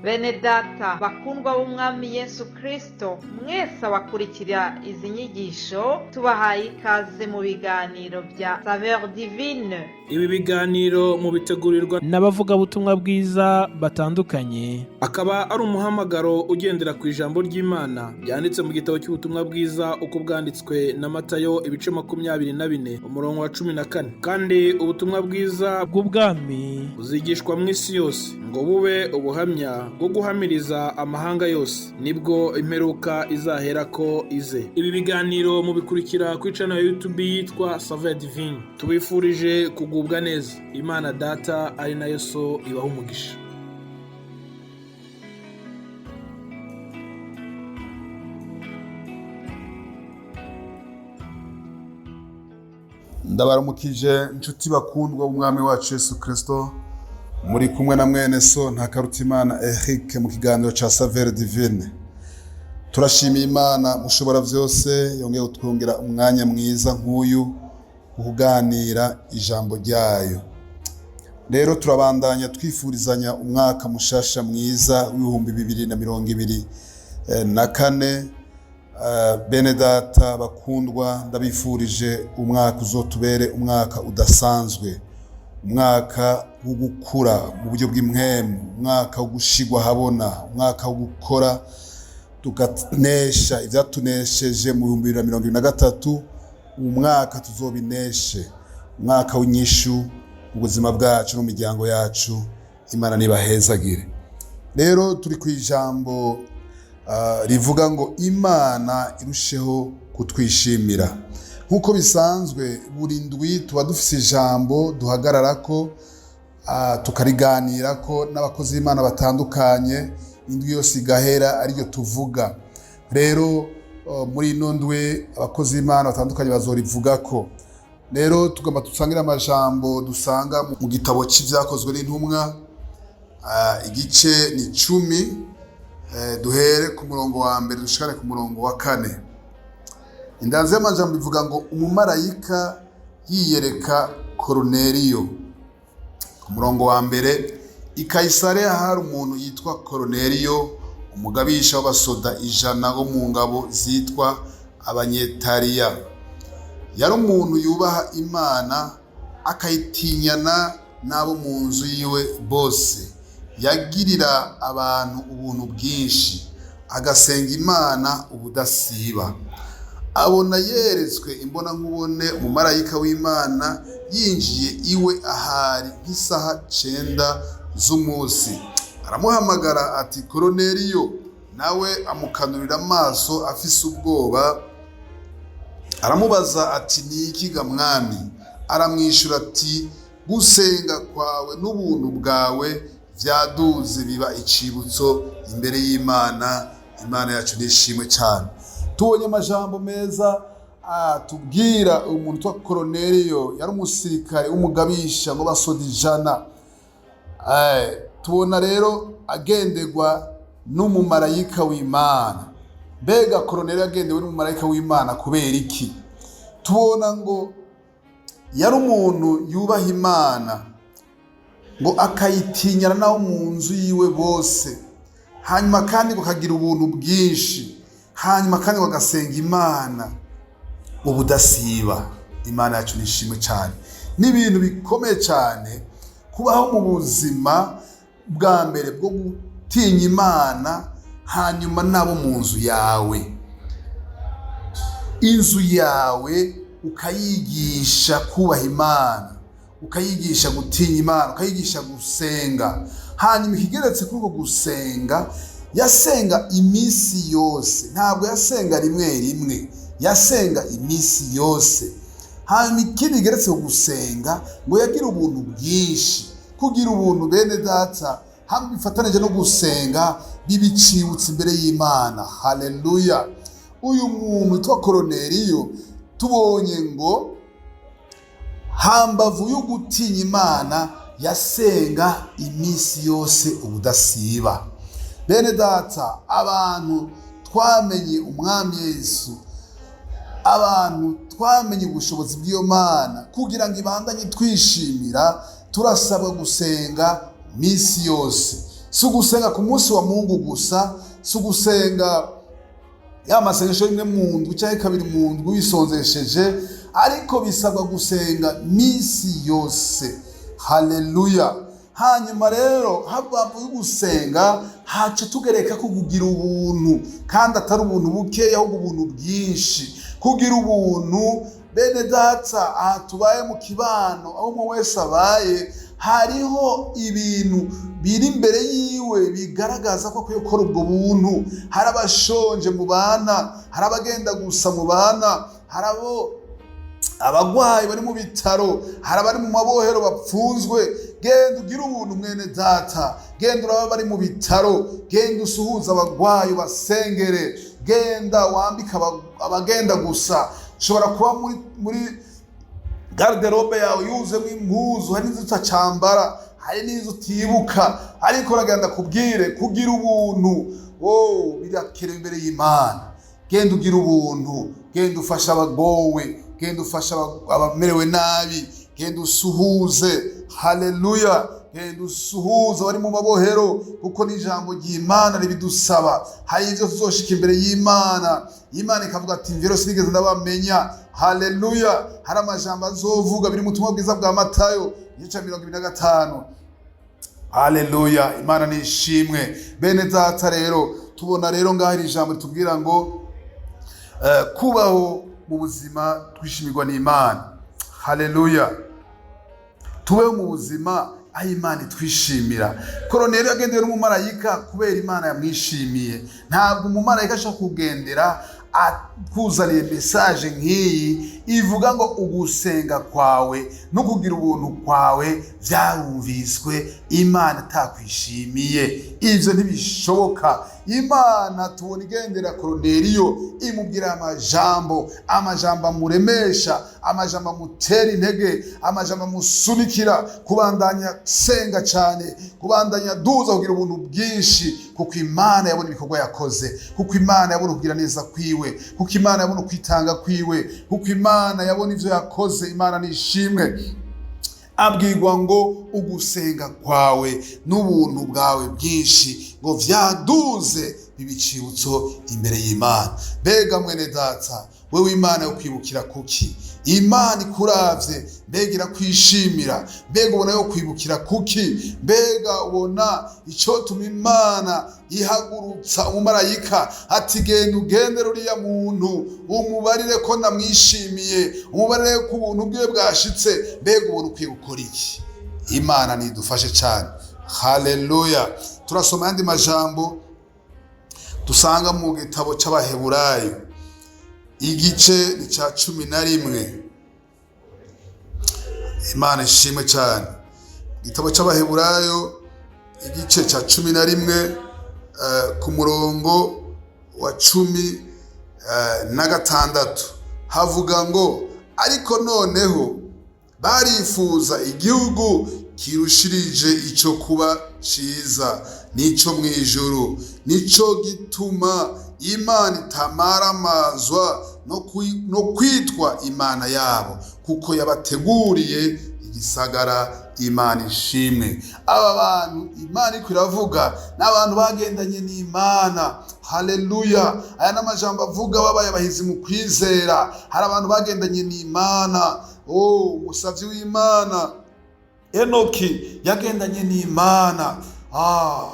Bene data bakundwa b'umwami Yesu Kristo, mwese abakurikira izi nyigisho tubahaye ikaze mu biganiro bya Saveur Divine. Ibi biganiro mu bitegurirwa n'abavugabutumwa bwiza batandukanye, akaba ari umuhamagaro ugendera ku ijambo ry'Imana byanditse mu gitabo cy'ubutumwa bwiza uko bwanditswe na Matayo ibice 24 umurongo wa 14. Kandi ubutumwa bwiza bw'ubwami buzigishwa mu isi yose ngo bube ubuhamya bwo guhamiriza amahanga yose, nibwo imperuka izahera ko ize. Ibi biganiro mubikurikira ku channel ya YouTube yitwa Saveur Divine. Tubifurije kugubwa neza. Imana Data ari nayo So ibaha umugisha. Ndabaramukije inshuti bakundwa b'umwami wacu Yesu Kristo, muri kumwe na mwene so Ntakarutimana Eric mu kiganiro ca Saveur Divine. Turashimiye Imana mushobora vyose yongeye kutwongera umwanya mwiza nk'uyu kuganira ijambo ryayo. Rero turabandanya twifurizanya umwaka mushasha mwiza w'ibihumbi 2024. Bene data bakundwa, ndabifurije umwaka uzotubere umwaka udasanzwe, umwaka wo gukura mu buryo bw'impwemu, umwaka wo gushigwa habona, umwaka wo gukora tuganesha ivyatunesheje mu 2023. Umwaka tuzobineshe, umwaka w'inyishu mu buzima bwacu no mu miryango yacu. Imana nibahezagire. Rero turi ku ijambo rivuga ngo Imana irusheho kutwishimira. Nkuko bisanzwe buri ndwi tuba dufise ijambo duhagararako tukariganirako n'abakozi b'Imana batandukanye, indwi yose igahera ariryo tuvuga. Rero muri ino ndwi abakozi b'Imana batandukanye bazorivugako. Rero tugomba dusangira amajambo dusanga mu gitabo cy'ivyakozwe n'intumwa, igice ni 10, duhere ku murongo wa mbere dushikane ku murongo wa 4. Indanze y'amajambo ivuga ngo umumarayika yiyereka Koruneliyo. Ku murongo wa mbere, i Kayisariya hari umuntu yitwa Koruneliyo, umugabisha w'abasoda 100 bo mu ngabo zitwa Abanyetariya. Yari umuntu yubaha Imana akayitinyana n'abo mu nzu yiwe bose. Yagirira abantu ubuntu bwinshi, agasenga Imana ubudasiba. Abona yeretswe imbona nkubone umumarayika w'Imana yinjiye iwe ahari nk'isaha 9 z'umunsi. Aramuhamagara ati Koruneliyo, nawe amukanurira amaso afise ubwoba. Aramubaza ati ni iki ga mwami? Aramwishura ati gusenga kwawe n'ubuntu bwawe vyaduze biba icibutso imbere y'Imana. Imana yacu nishimwe cyane. Tubonye amajambo meza tubwira umuntu wa Koruneliyo, yari umusirikare w'umugabisha ngo basoda 100. Tubona rero agendegwa n'umumarayika w'Imana. Mbega Koruneliyo agendewe n'umumarayika w'Imana kubera iki? Tubona ngo yari umuntu yubaha Imana, ngo akayitinyana nawo mu nzu yiwe bose, hanyuma kandi gukagira ubuntu bwinshi, hanyuma kandi bagasenga Imana ubudasiba. Imana yacu nishimwe cyane. N'ibintu bikomeye cyane kubaho mu buzima bwa mbere bwo gutinya Imana, hanyuma nabo mu nzu yawe, inzu yawe ukayigisha kubaha Imana, ukayigisha gutinya Imana, ukayigisha gusenga. Hanyuma ikigeretse kuri uko gusenga, yasenga iminsi yose, ntabwo yasenga rimwe rimwe, yasenga iminsi yose. Hanyuma ikindi kigeretse ku gusenga ngo yagira ubuntu bwinshi. Kugira ubuntu bene data hamwe bifatanije no gusenga bibicibutse imbere y'Imana. Haleluya. Uyu muntu witwa Koruneliyo tubonye ngo hambavu yo gutinya Imana yasenga iminsi yose ubudasiba. Bene data, abantu twamenye umwami Yesu, abantu twamenye ubushobozi bw'iyo Mana, kugira ngo ibandanye twishimira turasabwa gusenga misi yose. si ugusenga ku munsi wa Mungu gusa, si ugusenga ya masengesho rimwe mu ndwi cyangwa kabiri mu ndwi wisonzesheje, ariko bisabwa gusenga misi yose. Haleluya. Hanyuma rero habavu gusenga haca tugereka ko kugira ubuntu, kandi atari ubuntu bukeya ahubwo ubuntu bwinshi. Kugira ubuntu bene data, aha tubaye mu kibano aho umwe wese abaye, hariho ibintu biri imbere yiwe bigaragaza ko akwiye gukora ubwo buntu. Hari abashonje mu bana, hari abagenda gusa mu bana, hari abagwayi bari mu bitaro, hari abari mu mabohero bapfunzwe. Genda ugire ubuntu mwene data, genda uraba bari mu bitaro, genda usuhuza abagwayi basengere, genda wambika abagenda gusa. Ushobora kuba muri garderobe yawe yuzemo impuzu, hari n'izo utacambara, hari n'izo utibuka, ariko uragenda kubwire kugira ubuntu. Birakenewe imbere y'Imana. Genda ugira ubuntu, genda ufasha abagowe, genda ufasha abamerewe nabi, genda usuhuze. Haleluya. Genda usuhuza bari mu mabohero, kuko n'ijambo ry'Imana ribidusaba. Hari ibyo tuzoshika imbere y'Imana, Imana ikavuga ati mvero sinigeze ndabamenya. Haleluya. Hari amajambo azovuga biri mu butumwa bwiza bwa Matayo igice 25. Haleluya. Imana nishimwe. Bene data rero tubona rero ngaho iri jambo ritubwira ngo kubaho mu buzima twishimirwa n'Imana. Haleluya. Tubeho mu buzima aho Imana itwishimira. Koroneli yagendeye n'umumarayika kubera Imana yamwishimiye. Ntabwo umumarayika ashaka kugendera akuzaniye message nk'iyi ivuga ngo ugusenga kwawe no kugira ubuntu kwawe byarumviswe, Imana itakwishimiye. Ivyo ntibishoboka. Imana tubona igendera Koroneliyo imubwira amajambo amuremesha, amajambo amutera intege, amajambo amusunikira kubandanya senga cyane, kubandanya duza kugira ubuntu bwinshi, kuko Imana yabona ibikorwa yakoze, kuko Imana yabona kugira neza kwiwe, kuko Imana yabona kwitanga kwiwe, kuko Imana yabona ivyo yakoze. Imana nishimwe. Abwirwa ngo ugusenga kwawe n'ubuntu bwawe bwinshi ngo vyaduze bibicibutso imbere y'Imana. Mbega mwene data, wewe Imana yo kwibukira kuki? Imana ikuravye mbega irakwishimira? Mbega ubona yo kwibukira kuki? Mbega ubona ico tuma Imana ihagurutsa umumarayika ati genda ugendere uriya muntu umubarire ko namwishimiye, umubarire ko ubuntu bwiwe bwashitse? Mbega ubona ukwiye gukora iki? Imana nidufashe cyane. Haleluya. Turasoma andi majambo dusanga mu gitabo c'Abaheburayo igice ni ca 11. Imana ishimwe cyane. Igitabo c'Abaheburayo igice ca 11 ku murongo wa 16 havuga ngo ariko noneho barifuza igihugu kirushirije ico kuba ciza nico mwijuru, nico gituma Imana itamaramazwa no kwitwa Imana yabo, kuko yabateguriye igisagara. Imana ishimwe. Aba bantu Imana iko iravuga n'abantu bagendanye n'Imana. Haleluya. Aya n'amajambo avuga babaye abahizi mu kwizera. Hari abantu bagendanye n'Imana. Umusavyi w'Imana Enoki yagendanye n'Imana.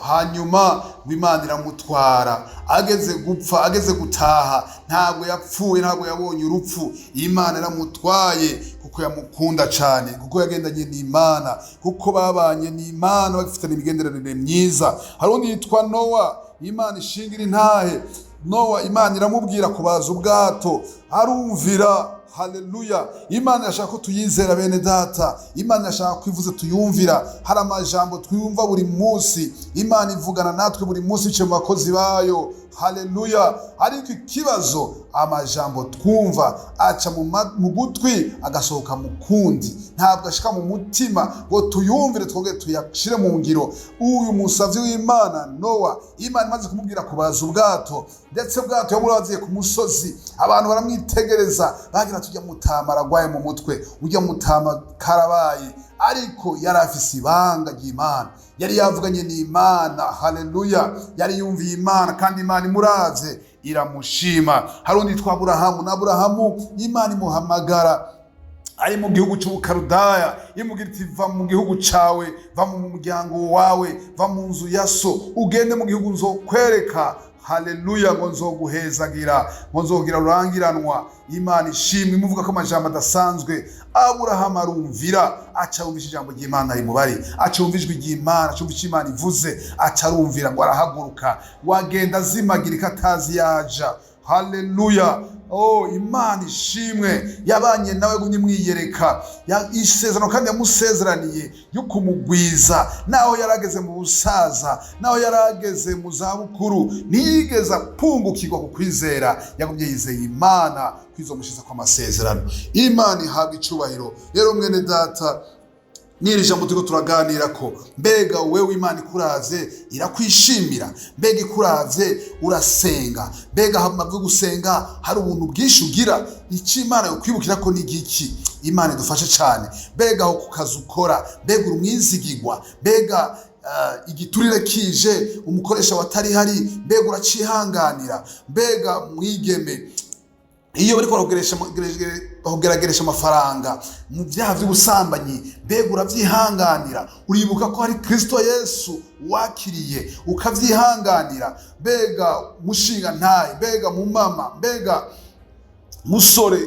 Hanyuma Imana iramutwara, ageze gupfa, ageze gutaha, ntabwo yapfuye, ntabwo yabonye urupfu. Imana iramutwaye kuko yamukunda cyane, kuko yagendanye n'Imana, kuko babanye n'Imana bagifitanye imigenderanire myiza. Hari undi yitwa Nowa, Imana ishingira intahe. Nowa Imana iramubwira kubaza ubwato, arumvira. Haleluya. Imana yashaka ko tuyizera bene data. Imana yashaka kwivuze tuyumvira. Hari amajambo twumva buri munsi. Imana ivugana natwe buri munsi bice mu bakozi bayo. Haleluya. Ariko ikibazo amajambo twumva aca mu gutwi agasohoka mu kundi, ntabwo ashika mu mutima ngo tuyumvire twongere tuyashire mu ngiro. Uyu musavyi w'Imana Nowa, Imana imaze kumubwira kubaza ubwato, ndetse ubwato yaburaziye ku musozi, abantu baramwitegereza bagira tujya mutama aragwaye mu mutwe, ujya mutama karabaye, ariko yari afise ibanga ry'Imana, yari yavuganye n'Imana. Haleluya, yari yumviye Imana kandi Imana imuravye iramushima. Hari undi yitwa Aburahamu, na Aburahamu Imana imuhamagara ari mu gihugu cy'Ubukarudaya, imubwira iti va mu gihugu cawe, va mu muryango wawe, va mu nzu ya so, ugende mu gihugu nzokwereka. Haleluya, ngo nzoguhezagira, ngo nzogira rurangiranwa. Imana ishimwe, imuvuga ko amajambo adasanzwe. Aburahamu arumvira, aca yumvisha ijambo ry'Imana rimubari, aca yumva ijwi ry'Imana, aca yumva icyo Imana ivuze, aca arumvira, ngo arahaguruka, wagenda azimagirika atazi yaja. Haleluya. Oh, Imana ishimwe, yabanye nawe gumye mwiyereka, isezerano kandi yamusezeraniye yo kumugwiza, naho yarageze mu busaza, naho yarageze mu zabukuru, ntiyigeze apungukirwa ku kwizera, yagumye yizeye Imana kwizomushiza kwa masezerano. Imana ihabwa icubahiro. Rero mwene data, niri jambo turiko turaganira ko mbega wewe Imana ikuravye irakwishimira, mbega ikuravye urasenga, mbega hamaze gusenga hari ubuntu bwinshi ugira, iki Imana yokwibukira ko ni giki. Imana idufashe cyane. Mbega aho ku kazi ukora, mbega uri umwizigirwa, mbega igiturire kije umukoresha watari hari, mbega uracihanganira, mbega mwigeme iyo bariko bagerageresha amafaranga mu byaha by'ubusambanyi, mbega uravyihanganira, uribuka ko hari Kristo Yesu wakiriye ukavyihanganira. Mbega mushinga ntaye, mbega mumama, mbega musore,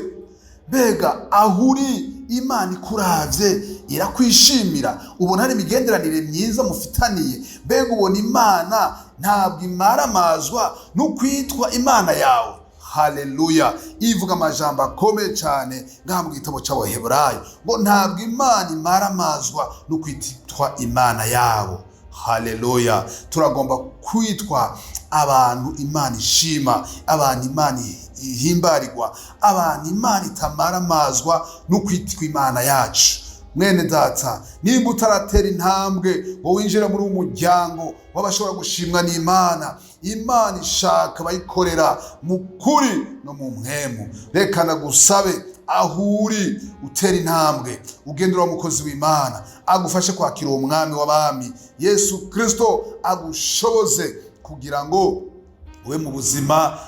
mbega ahuri Imana ikuravye irakwishimira, ubona hari imigenderanire myiza mufitaniye, mbega ubona Imana ntabwo imaramazwa no kwitwa Imana yawe. Haleluya, ivuga amajambo akomeye cyane ngaha mu gitabo cy'Abaheburayo, ngo ntabwo Imana imaramazwa no kwitwa Imana yabo. Haleluya, turagomba kwitwa abantu Imana ishima, abantu Imana ihimbarirwa, abantu Imana itamaramazwa no kwitwa Imana yacu. Mwene data, nimba utaratera intambwe ngo winjire muri umuryango w'abashobora gushimwa n'Imana, Imana ishaka bayikorera mu kuri no mu mpemu, reka ndagusabe ahuri utera intambwe, ugendera umukozi w'Imana agufashe kwakira uwo mwami w'abami Yesu Kristo, agushoboze kugira ngo ube mu buzima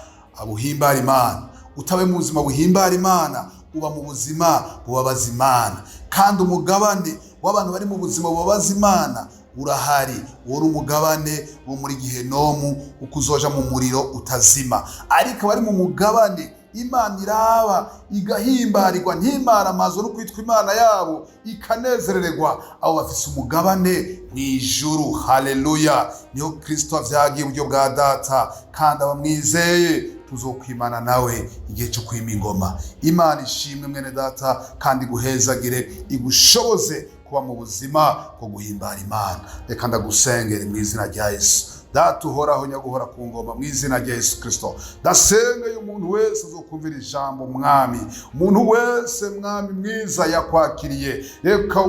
buhimbara Imana. Utabe mu buzima buhimbara Imana, uba mu buzima bubabaza Imana. Kandi umugabane w'abantu bari mu buzima bubabaza Imana urahari, wori umugabane wo muri Gihenomu, ukuzoja mu muriro utazima. Ariko bari mu mugabane Imana iraba igahimbarirwa, ntimaramazwa no kwitwa Imana yabo, ikanezerererwa, abo bafise umugabane mw'ijuru. Haleluya, niho Kristo avyagiye uburyo bwa Data, kandi abamwizeye tuzokwimana nawe igihe cyo kwima ingoma. Imana ishimwe mwene data, kandi guhezagire, igushoboze kuba mu buzima bwo guhimbara Imana. Reka ndagusengere mu izina rya Yesu. Data uhoraho nyaguhora ku ngoma, mu izina rya Yesu Kristo ndasengeye umuntu wese azokumvira ijambo mwami, umuntu wese mwami mwiza yakwakiriye, reka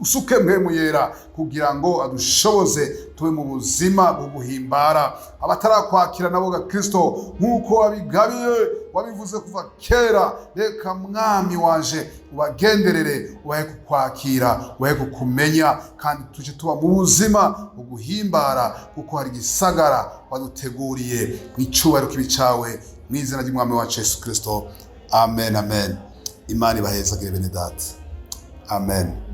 usuke mpemu yera kugira ngo adushoboze tube mu buzima bwo guhimbara. Abatarakwakira nabo ga Kristo nk'uko wabigabiye, wabivuze kuva kera, reka mwami wanje ubagenderere, ubahe kukwakira, ubahe kukumenya, kandi tuje tuba mu buzima bwo guhimbara, kuko hari igisagara waduteguriye mw'icubahiro kibi cawe, mu izina ry'umwami wacu Yesu Kristo. Amen, amen. Imana ibahezagire bene data. Amen.